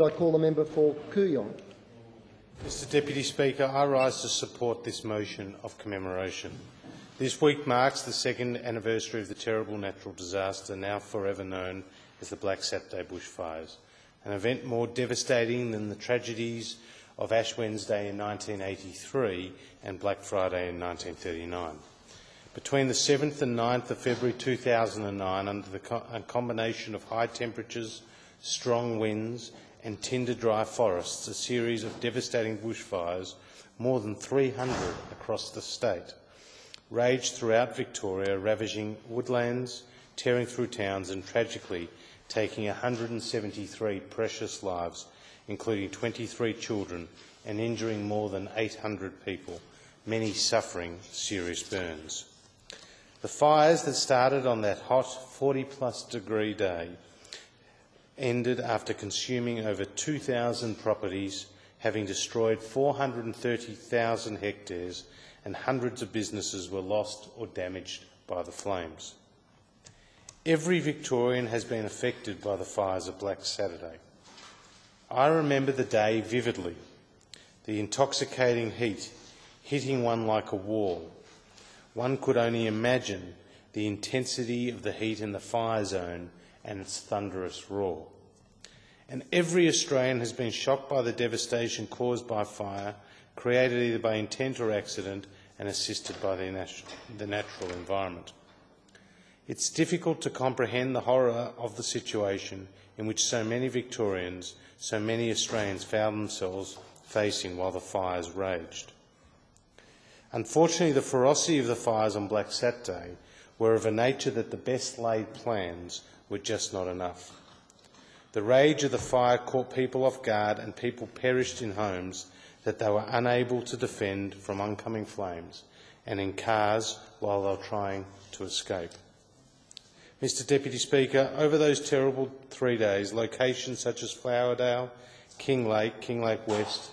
I call the member for Kooyong. Mr Deputy Speaker, I rise to support this motion of commemoration. This week marks the second anniversary of the terrible natural disaster now forever known as the Black Saturday bushfires, an event more devastating than the tragedies of Ash Wednesday in 1983 and Black Friday in 1939. Between the 7th and 9th of February 2009, under a combination of high temperatures, strong winds and tinder-dry forests, a series of devastating bushfires, more than 300 across the state, raged throughout Victoria, ravaging woodlands, tearing through towns and tragically taking 173 precious lives, including 23 children, and injuring more than 800 people, many suffering serious burns. The fires that started on that hot 40-plus degree day ended after consuming over 2,000 properties, having destroyed 430,000 hectares, and hundreds of businesses were lost or damaged by the flames. Every Victorian has been affected by the fires of Black Saturday. I remember the day vividly, the intoxicating heat hitting one like a wall. One could only imagine the intensity of the heat in the fire zone and its thunderous roar. And every Australian has been shocked by the devastation caused by fire, created either by intent or accident, and assisted by the natural environment. It's difficult to comprehend the horror of the situation in which so many Victorians, so many Australians found themselves facing while the fires raged. Unfortunately, the ferocity of the fires on Black Saturday were of a nature that the best laid plans were just not enough. The rage of the fire caught people off guard, and people perished in homes that they were unable to defend from oncoming flames, and in cars while they were trying to escape. Mr Deputy Speaker, over those terrible 3 days, locations such as Flowerdale, King Lake West,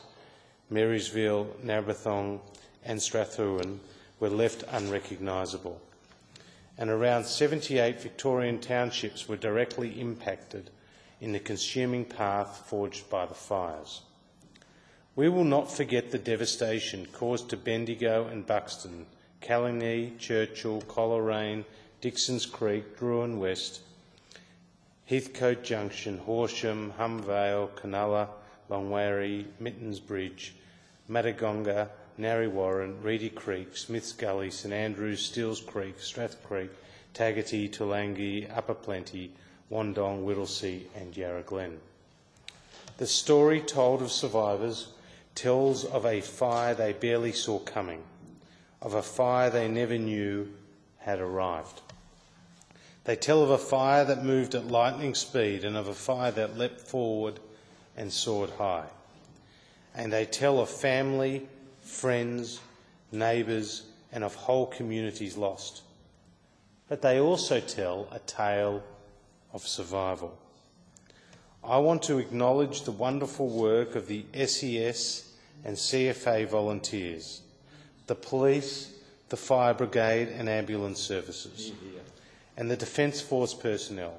Marysville, Narrabithong and Strathuan were left unrecognisable, and around 78 Victorian townships were directly impacted in the consuming path forged by the fires. We will not forget the devastation caused to Bendigo and Buxton, Callagny, Churchill, Coleraine, Dixons Creek, Druin West, Heathcote Junction, Horsham, Humvale, Canalla, Longwarry, Mittens Bridge, Matagonga, Narry Warren, Reedy Creek, Smiths Gully, St Andrews, Steeles Creek, Strath Creek, Taggart, Tulangi, Upper Plenty, Wandong, Whittlesea and Yarra Glen. The story told of survivors tells of a fire they barely saw coming, of a fire they never knew had arrived. They tell of a fire that moved at lightning speed and of a fire that leapt forward and soared high. And they tell of family, friends, neighbours and of whole communities lost. But they also tell a tale of survival. I want to acknowledge the wonderful work of the SES and CFA volunteers, the police, the fire brigade and ambulance services, and the Defence Force personnel,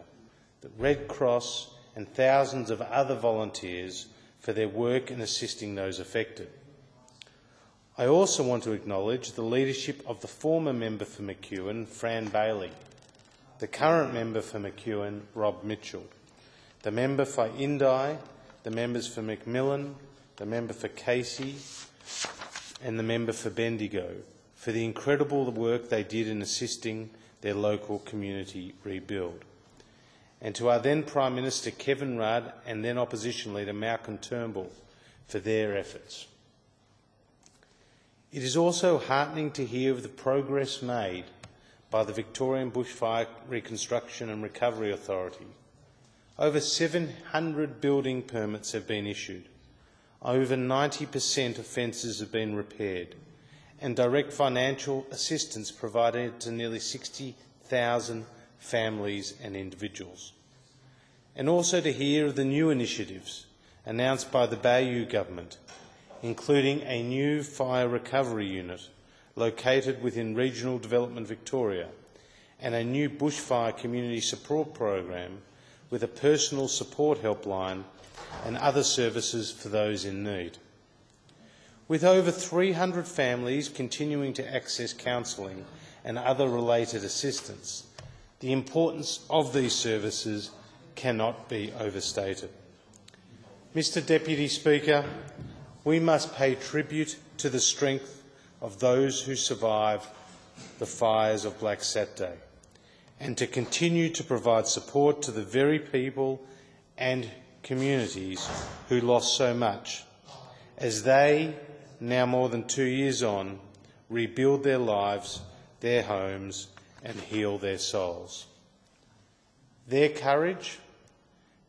the Red Cross and thousands of other volunteers for their work in assisting those affected. I also want to acknowledge the leadership of the former member for McEwen, Fran Bailey, the current member for McEwen, Rob Mitchell, the member for Indi, the members for Macmillan, the member for Casey and the member for Bendigo for the incredible work they did in assisting their local community rebuild. And to our then Prime Minister Kevin Rudd and then Opposition Leader Malcolm Turnbull for their efforts. It is also heartening to hear of the progress made by the Victorian Bushfire Reconstruction and Recovery Authority. Over 700 building permits have been issued, over 90% of fences have been repaired, and direct financial assistance provided to nearly 60,000 families and individuals. And also to hear of the new initiatives announced by the Bayou government, including a new fire recovery unit located within Regional Development Victoria and a new bushfire community support program with a personal support helpline and other services for those in need. With over 300 families continuing to access counselling and other related assistance, the importance of these services cannot be overstated. Mr Deputy Speaker, we must pay tribute to the strength of those who survived the fires of Black Saturday and to continue to provide support to the very people and communities who lost so much as they, now more than 2 years on, rebuild their lives, their homes and heal their souls. Their courage,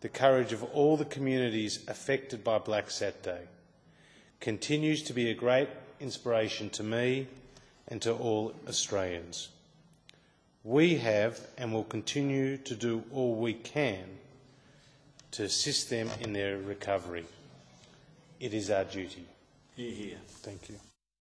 the courage of all the communities affected by Black Saturday, continues to be a great inspiration to me and to all Australians. We have and will continue to do all we can to assist them in their recovery. It is our duty. Hear, hear. Thank you.